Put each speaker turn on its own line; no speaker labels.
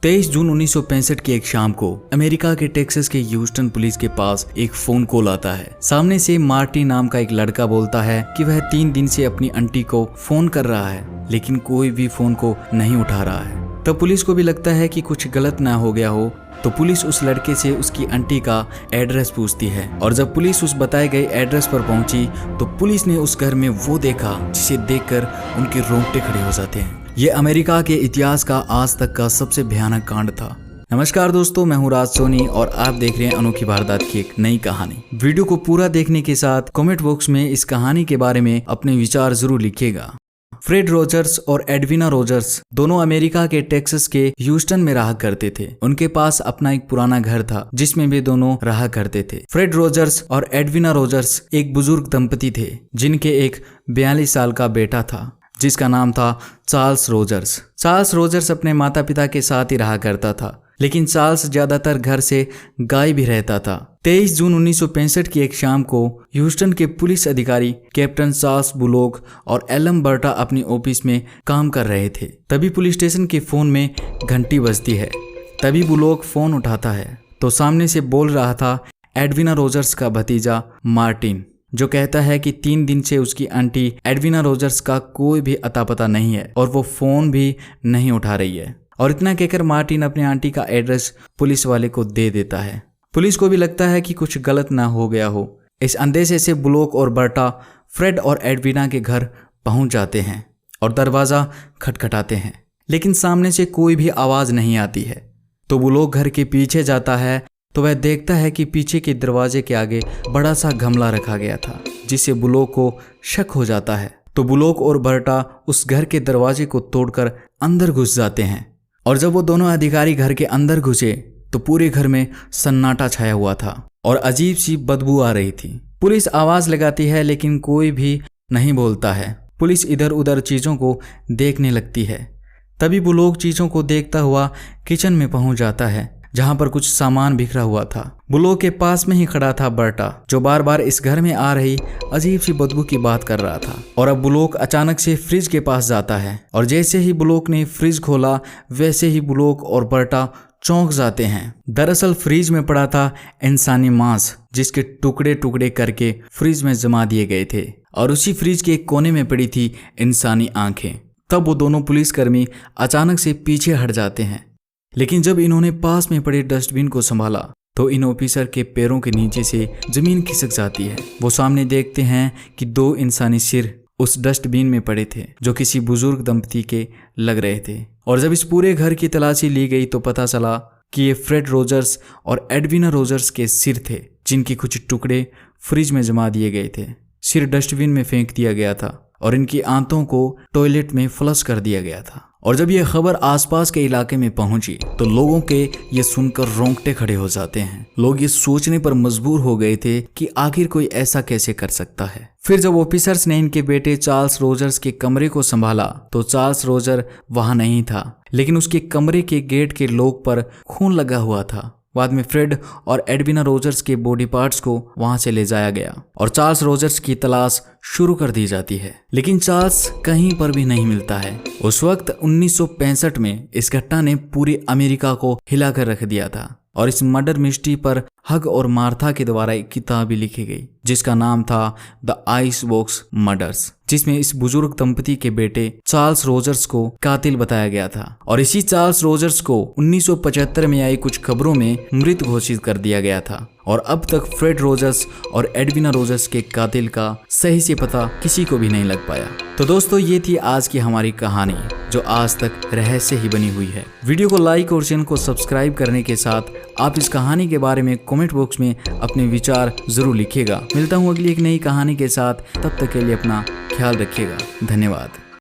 23 जून 1965 की एक शाम को अमेरिका के टेक्सास के ह्यूस्टन पुलिस के पास एक फोन कॉल आता है। सामने से मार्टी नाम का एक लड़का बोलता है कि वह 3 दिन से अपनी आंटी को फोन कर रहा है, लेकिन कोई भी फोन को नहीं उठा रहा है। तब पुलिस को भी लगता है कि कुछ गलत ना हो गया हो, तो पुलिस उस लड़के से उसकी आंटी का एड्रेस पूछती है। और जब पुलिस उस बताए गए एड्रेस पर पहुंची तो पुलिस ने उस घर में वो देखा जिसे देखकर उनके रोंगटे खड़े हो जाते हैं। ये अमेरिका के इतिहास का आज तक का सबसे भयानक कांड था। नमस्कार दोस्तों, मैं हूं राज सोनी और आप देख रहे हैं अनोखी वारदात की एक नई कहानी। वीडियो को पूरा देखने के साथ कमेंट बॉक्स में इस कहानी के बारे में अपने विचार जरूर लिखिएगा। फ्रेड रोजर्स और एडविना रोजर्स दोनों अमेरिका के टेक्सास के ह्यूस्टन में रहा करते थे। उनके पास अपना एक पुराना घर था जिसमें वे दोनों रहा करते थे। फ्रेड रोजर्स और एडविना रोजर्स एक बुजुर्ग दंपति थे जिनके एक 42 साल का बेटा था जिसका नाम था चार्ल्स रोजर्स। चार्ल्स रोजर्स अपने माता पिता के साथ ही रहा करता था, लेकिन चार्ल्स ज्यादातर घर से गायब भी रहता था। 23 जून 1965 की एक शाम को ह्यूस्टन के पुलिस अधिकारी कैप्टन चार्ल्स बुलोक और एलम बर्टा अपनी ऑफिस में काम कर रहे थे। तभी पुलिस स्टेशन के फोन में घंटी बजती है। तभी बुलोक फोन उठाता है तो सामने से बोल रहा था एडविना रोजर्स का भतीजा मार्टिन, जो कहता है कि 3 दिन से उसकी आंटी एडविना रोजर्स का कोई भी अता पता नहीं है और वो फोन भी नहीं उठा रही है। और इतना कहकर मार्टिन अपनी आंटी का एड्रेस पुलिस वाले को दे देता है। पुलिस को भी लगता है कि कुछ गलत ना हो गया हो। इस अंदेशे से बुलोक और बर्टा फ्रेड और एडविना के घर पहुंच जाते हैं और दरवाजा खटखटाते हैं, लेकिन सामने से कोई भी आवाज नहीं आती है। तो बुलोक घर के पीछे जाता है तो वह देखता है कि पीछे के दरवाजे के आगे बड़ा सा गमला रखा गया था, जिससे बुलोक को शक हो जाता है। तो बुलोक और बर्टा उस घर के दरवाजे को तोड़कर अंदर घुस जाते हैं। और जब वो दोनों अधिकारी घर के अंदर घुसे तो पूरे घर में सन्नाटा छाया हुआ था और अजीब सी बदबू आ रही थी। पुलिस आवाज लगाती है लेकिन कोई भी नहीं बोलता है। पुलिस इधर उधर चीजों को देखने लगती है। तभी बुलोक चीजों को देखता हुआ किचन में पहुंच जाता है जहां पर कुछ सामान बिखरा हुआ था। बुलोक के पास में ही खड़ा था बर्टा, जो बार बार इस घर में आ रही अजीब सी बदबू की बात कर रहा था। और अब बुलोक अचानक से फ्रिज के पास जाता है और जैसे ही बुलोक ने फ्रिज खोला वैसे ही बुलोक और बर्टा चौंक जाते हैं। दरअसल फ्रिज में पड़ा था इंसानी मांस, जिसके टुकड़े टुकड़े करके फ्रिज में जमा दिए गए थे और उसी फ्रिज के एक कोने में पड़ी थी इंसानी आंखें। तब वो दोनों पुलिसकर्मी अचानक से पीछे हट जाते हैं, लेकिन जब इन्होंने पास में पड़े डस्टबिन को संभाला तो इन ऑफिसर के पैरों के नीचे से जमीन खिसक जाती है। वो सामने देखते हैं कि 2 इंसानी सिर उस डस्टबिन में पड़े थे जो किसी बुजुर्ग दंपति के लग रहे थे। और जब इस पूरे घर की तलाशी ली गई तो पता चला कि ये फ्रेड रोजर्स और एडविना रोजर्स के सिर थे, जिनके कुछ टुकड़े फ्रिज में जमा दिए गए थे। सिर डस्टबिन में फेंक दिया गया था और इनकी आंतों को टॉयलेट में फ्लश कर दिया गया था। और जब यह खबर आसपास के इलाके में पहुंची तो लोगों के ये सुनकर रोंगटे खड़े हो जाते हैं। लोग ये सोचने पर मजबूर हो गए थे कि आखिर कोई ऐसा कैसे कर सकता है। फिर जब ऑफिसर्स ने इनके बेटे चार्ल्स रोजर्स के कमरे को संभाला तो चार्ल्स रोजर वहां नहीं था, लेकिन उसके कमरे के गेट के लॉक पर खून लगा हुआ था। बाद में फ्रेड और एडविना रोजर्स के बॉडी पार्ट्स को वहां से ले जाया गया और चार्ल्स रोजर्स की तलाश शुरू कर दी जाती है, लेकिन चार्ल्स कहीं पर भी नहीं मिलता है। उस वक्त 1965 में इस घटना ने पूरी अमेरिका को हिलाकर रख दिया था और इस मर्डर मिस्ट्री पर हग और मार्था के द्वारा एक किताब भी लिखी गई जिसका नाम था द आइस बॉक्स मर्डर्स, जिसमें इस बुजुर्ग दंपति के बेटे चार्ल्स रोजर्स को कातिल बताया गया था। और इसी चार्ल्स रोजर्स को 1975 में आई कुछ खबरों में मृत घोषित कर दिया गया था। और अब तक फ्रेड रोजर्स और एडविना रोजर्स के कातिल का सही से पता किसी को भी नहीं लग पाया। तो दोस्तों, ये थी आज की हमारी कहानी जो आज तक रहस्य ही बनी हुई है। वीडियो को लाइक और चैनल को सब्सक्राइब करने के साथ आप इस कहानी के बारे में कमेंट बॉक्स में अपने विचार जरूर लिखिएगा। मिलता हूँ अगली एक नई कहानी के साथ, तब तक के लिए अपना ख्याल रखिएगा। धन्यवाद।